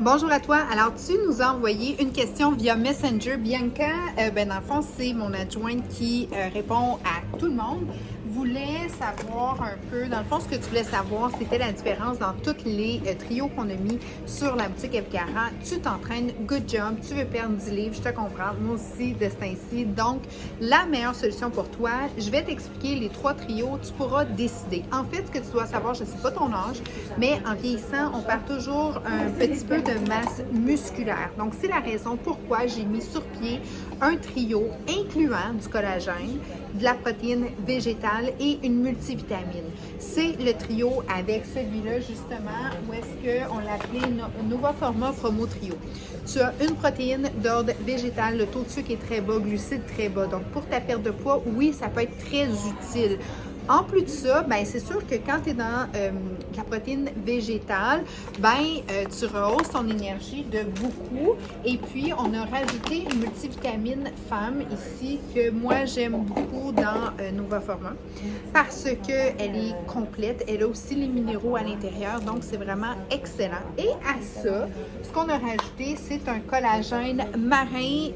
Bonjour à toi. Alors, tu nous as envoyé une question via Messenger. Bianca, dans le fond, c'est mon adjointe qui répond à tout le monde. Voulait savoir un peu, dans le fond, ce que tu voulais savoir, c'était la différence dans tous les trios qu'on a mis sur la boutique Evcara. Tu t'entraînes, good job, tu veux perdre 10 livres, je te comprends, moi aussi, de ce temps-ci. Donc, la meilleure solution pour toi, je vais t'expliquer les 3 trios, tu pourras décider. En fait, ce que tu dois savoir, je ne sais pas ton âge, mais en vieillissant, on perd toujours un petit peu de masse musculaire. Donc, c'est la raison pourquoi j'ai mis sur pied un trio incluant du collagène, de la protéine végétale et une multivitamine. C'est le trio avec celui-là, justement, où est-ce qu'on l'appelait Nova Forma Promo Trio. Tu as une protéine d'ordre végétal, le taux de sucre est très bas, glucides très bas. Donc, pour ta perte de poids, oui, ça peut être très utile. En plus de ça, c'est sûr que quand tu es dans la protéine végétale, tu rehausses ton énergie de beaucoup. Et puis, on a rajouté une multivitamine femme ici que moi, j'aime beaucoup dans Nova Forma parce qu'elle est complète. Elle a aussi les minéraux à l'intérieur, donc c'est vraiment excellent. Et à ça, ce qu'on a rajouté, c'est un collagène marin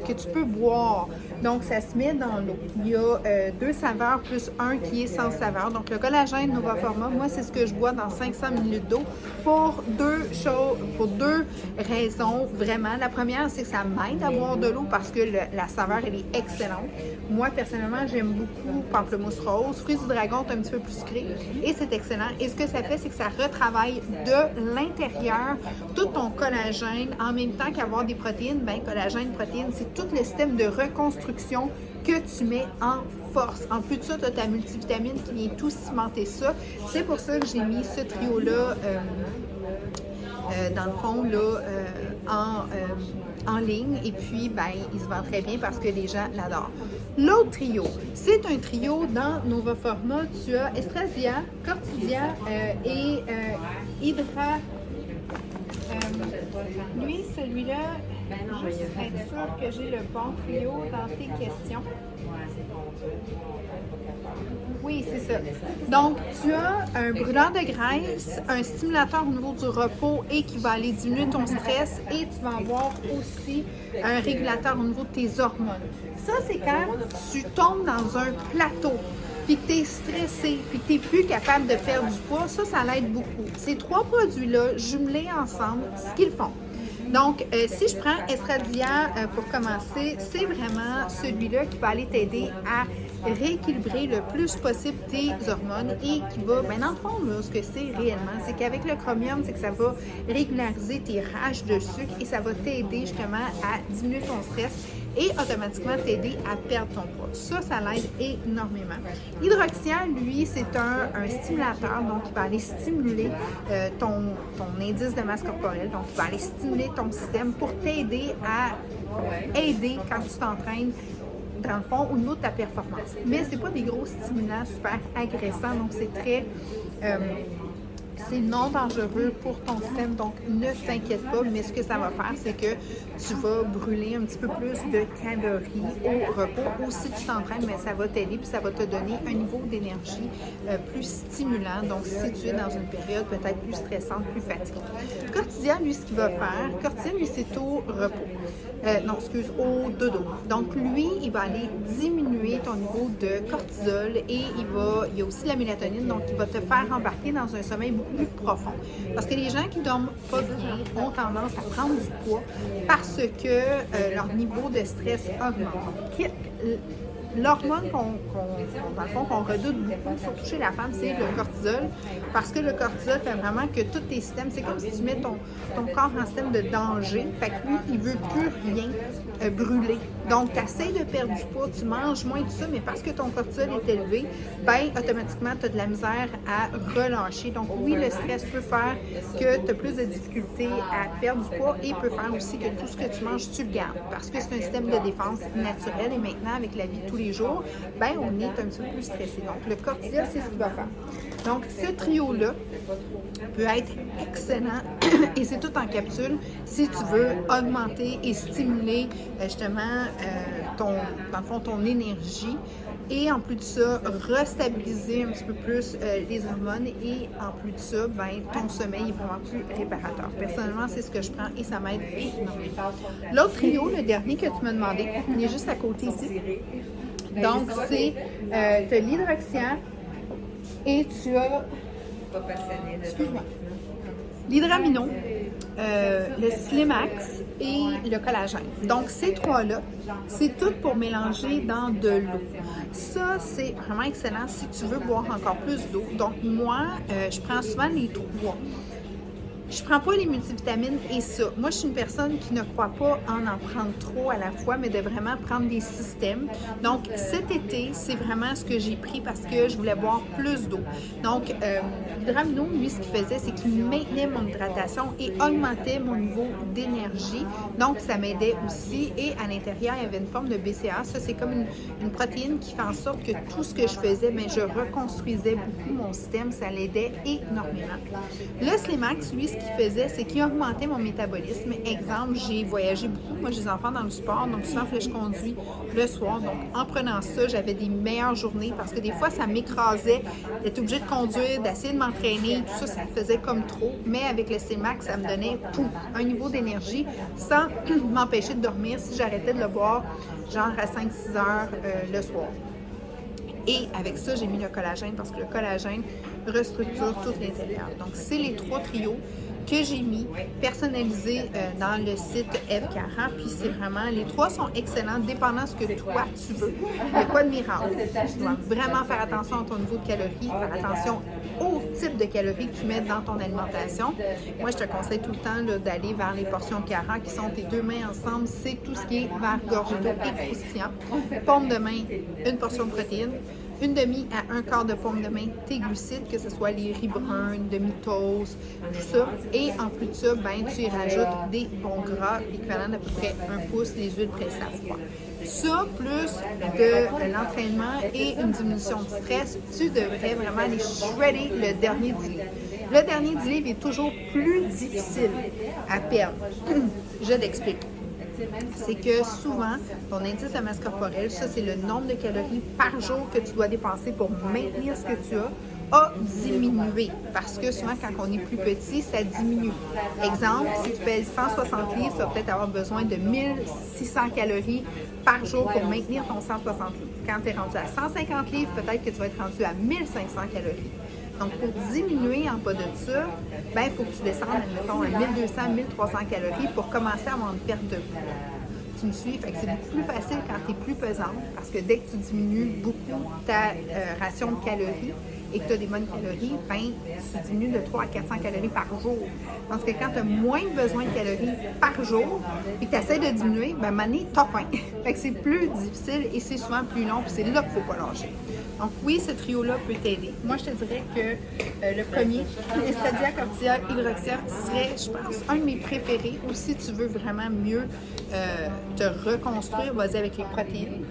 que tu peux boire. Donc, ça se met dans l'eau. Il y a 2 saveurs plus un qui est sans saveur. Donc, le collagène Nova Forma, moi, c'est ce que je bois dans 500 ml d'eau pour 2 choses, pour 2 raisons, vraiment. La première, c'est que ça m'aide à boire de l'eau parce que la saveur, elle est excellente. Moi, personnellement, j'aime beaucoup pamplemousse rose. Fruits du dragon, c'est un petit peu plus sucré et c'est excellent. Et ce que ça fait, c'est que ça retravaille de l'intérieur tout ton collagène en même temps qu'avoir des protéines. Collagène, protéines, c'est tout le système de reconstruction que tu mets en force. En plus de ça, tu as ta multivitamine qui vient tout cimenter ça. C'est pour ça que j'ai mis ce trio-là, dans le fond, là, en ligne. Et puis, il se vend très bien parce que les gens l'adorent. L'autre trio, c'est un trio dans Nova Forma. Tu as Estrasia, Cortidia et Hydra. Lui, celui-là, juste être sûr que j'ai le bon trio dans tes questions. Oui, c'est ça. Donc, tu as un brûleur de graisse, un stimulateur au niveau du repos et qui va aller diminuer ton stress et tu vas avoir aussi un régulateur au niveau de tes hormones. Ça, c'est quand tu tombes dans un plateau puis que tu es stressé, puis que tu n'es plus capable de perdre du poids, ça l'aide beaucoup. Ces 3 produits-là, jumelés ensemble, ce qu'ils font. Donc, si je prends Estradia pour commencer, c'est vraiment celui-là qui va aller t'aider à rééquilibrer le plus possible tes hormones et qui va, dans le fond, là, ce que c'est réellement, c'est qu'avec le chromium, c'est que ça va régulariser tes rages de sucre et ça va t'aider justement à diminuer ton stress et automatiquement t'aider à perdre ton poids. Ça l'aide énormément. Hydroxia, lui, c'est un stimulateur, donc il va aller stimuler ton indice de masse corporelle, donc il va aller stimuler ton système pour t'aider à aider quand tu t'entraînes dans le fond, au niveau de ta performance. Mais c'est pas des gros stimulants super agressants, donc c'est très... c'est non dangereux pour ton système, donc ne t'inquiète pas, mais ce que ça va faire, c'est que tu vas brûler un petit peu plus de calories au repos ou si tu t'entraînes, mais ça va t'aider puis ça va te donner un niveau d'énergie plus stimulant, donc si tu es dans une période peut-être plus stressante, plus fatiguée. Cortidia, lui, ce qu'il va faire, Cortidia, lui, c'est au repos. Au dodo. Donc, lui, il va aller diminuer ton niveau de cortisol et il y a aussi la mélatonine, donc il va te faire embarquer dans un sommeil beaucoup plus profond. Parce que les gens qui dorment pas bien ont tendance à prendre du poids parce que leur niveau de stress augmente. L'hormone qu'on redoute beaucoup, surtout chez la femme, c'est le cortisol. Parce que le cortisol fait vraiment que tous tes systèmes, c'est comme si tu mets ton corps en système de danger. Fait que lui, il veut plus rien brûler. Donc, tu essaies de perdre du poids, tu manges moins de ça, mais parce que ton cortisol est élevé, automatiquement, tu as de la misère à relâcher. Donc, oui, le stress peut faire que tu as plus de difficultés à perdre du poids et peut faire aussi que tout ce que tu manges, tu le gardes. Parce que c'est un système de défense naturel et maintenant, avec la vie de tous les jours, on est un petit peu plus stressé. Donc, le cortisol, c'est ce qu'il va faire. Donc, ce trio-là peut être excellent et c'est tout en capsule si tu veux augmenter et stimuler justement dans le fond, ton énergie Et en plus de ça, restabiliser un petit peu plus les hormones et en plus de ça, ben, ton sommeil est vraiment plus réparateur. Personnellement, c'est ce que je prends et ça m'aide énormément. L'autre trio, le dernier que tu m'as demandé, il est juste à côté ici. Donc, c'est tu as l'hydroxia et tu as, excuse-moi, l'hydramino, le Slimax et le collagène. Donc, ces trois-là, c'est tout pour mélanger dans de l'eau. Ça, c'est vraiment excellent si tu veux boire encore plus d'eau. Donc, moi, je prends souvent les trois. Je prends pas les multivitamines et ça. Moi, je suis une personne qui ne croit pas en prendre trop à la fois, mais de vraiment prendre des systèmes. Donc, cet été, c'est vraiment ce que j'ai pris parce que je voulais boire plus d'eau. Donc, l'hydramino, lui, ce qu'il faisait, c'est qu'il maintenait mon hydratation et augmentait mon niveau d'énergie. Donc, ça m'aidait aussi. Et à l'intérieur, il y avait une forme de BCA. Ça, c'est comme une protéine qui fait en sorte que tout ce que je faisais, mais je reconstruisais beaucoup mon système. Ça l'aidait énormément. Le Slimax, lui, ce qu'il faisait, c'est qu'il augmentait mon métabolisme. Exemple, j'ai voyagé beaucoup. Moi, j'ai des enfants dans le sport, donc souvent, je conduis le soir. Donc, en prenant ça, j'avais des meilleures journées parce que des fois, ça m'écrasait d'être obligée de conduire, d'essayer de m'entraîner. Tout ça, ça faisait comme trop. Mais avec le Slimax, ça me donnait un niveau d'énergie sans m'empêcher de dormir si j'arrêtais de le boire, genre à 5-6 heures le soir. Et avec ça, j'ai mis le collagène parce que le collagène restructure tout l'intérieur. Donc, c'est les trois trios que j'ai mis, personnalisés dans le site F40. Puis c'est vraiment, les trois sont excellents, dépendant de ce que toi tu veux. Il n'y a pas de miracle. Tu dois vraiment faire attention à ton niveau de calories, faire attention au type de calories que tu mets dans ton alimentation. Moi, je te conseille tout le temps là, d'aller vers les portions 40 qui sont tes deux mains ensemble. C'est tout ce qui est vers gorgée d'eau et croustillant. Paume de main, une portion de protéines. Une demi à un quart de paume de main tes glucides, que ce soit les riz bruns, demi-toast, tout ça. Et en plus de ça, ben, tu y rajoutes des bons gras équivalents d'à peu près 1 pouce, les huiles pressées à froid. Ça, plus de l'entraînement et une diminution de stress, tu devrais vraiment aller shredder le dernier 10 livres. Le dernier 10 livres est toujours plus difficile à perdre. Je t'explique. C'est que souvent, ton indice de masse corporelle, ça c'est le nombre de calories par jour que tu dois dépenser pour maintenir ce que tu a diminué. Parce que souvent, quand on est plus petit, ça diminue. Exemple, si tu pèses 160 livres, tu vas peut-être avoir besoin de 1600 calories par jour pour maintenir ton 160 livres. Quand tu es rendu à 150 livres, peut-être que tu vas être rendu à 1500 calories. Donc, pour diminuer en bas de ça, ben, il faut que tu descendes, admettons, à 1200, 1300 calories pour commencer à avoir une perte de poids. Tu me suis? Fait que c'est beaucoup plus facile quand tu es plus pesante parce que dès que tu diminues beaucoup ta ration de calories et que tu as des bonnes calories, ben, tu diminues de 300 à 400 calories par jour. Parce que quand tu as moins besoin de calories par jour et que tu essaies de diminuer, ben, à un moment donné, tu as faim. Fait que c'est plus difficile et c'est souvent plus long puis c'est là qu'il ne faut pas lâcher. Donc oui, ce trio-là peut t'aider. Moi, je te dirais que le premier, Estadia, Cortia, Hydroxia, serait, je pense, un de mes préférés. Ou si tu veux vraiment mieux te reconstruire, vas-y avec les protéines.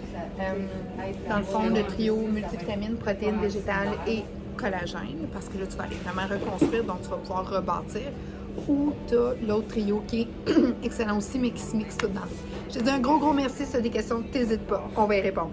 Dans le fond, le trio multivitamines, protéines végétales et collagène, parce que là, tu vas aller vraiment reconstruire, donc tu vas pouvoir rebâtir. Ou tu as l'autre trio qui est excellent aussi, mais qui se mixe tout dans l'eau. Je te dis un gros merci si tu as des questions, n'hésite pas, on va y répondre.